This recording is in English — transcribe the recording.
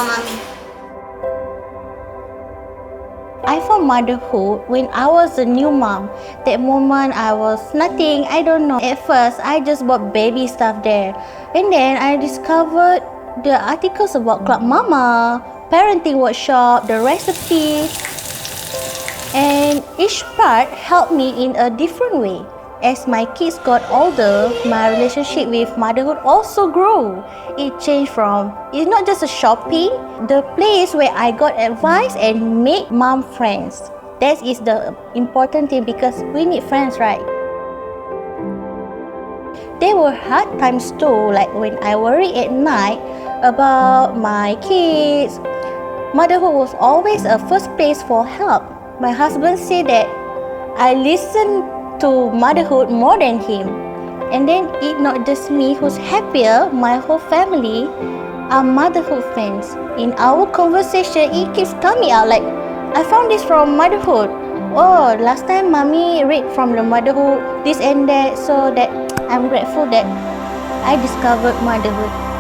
mommy. I found motherhood when I was a new mom. That moment I was nothing, I don't know. At first, I just bought baby stuff there. And then I discovered the articles about Club Mama, parenting workshop, the recipes. And each part helped me in a different way. As my kids got older, my relationship with motherhood also grew. It changed from, it's not just a shopping, the place where I got advice and made mom friends. That is the important thing because we need friends, right? There were hard times too, like when I worry at night about my kids. Motherhood was always a first place for help. My husband said that I listened to motherhood more than him. And then it's not just me who's happier, my whole family are motherhood fans. In our conversation, it keeps coming out like, I found this from motherhood. Oh, last time mommy read from the motherhood, this and that, so that I'm grateful that I discovered motherhood.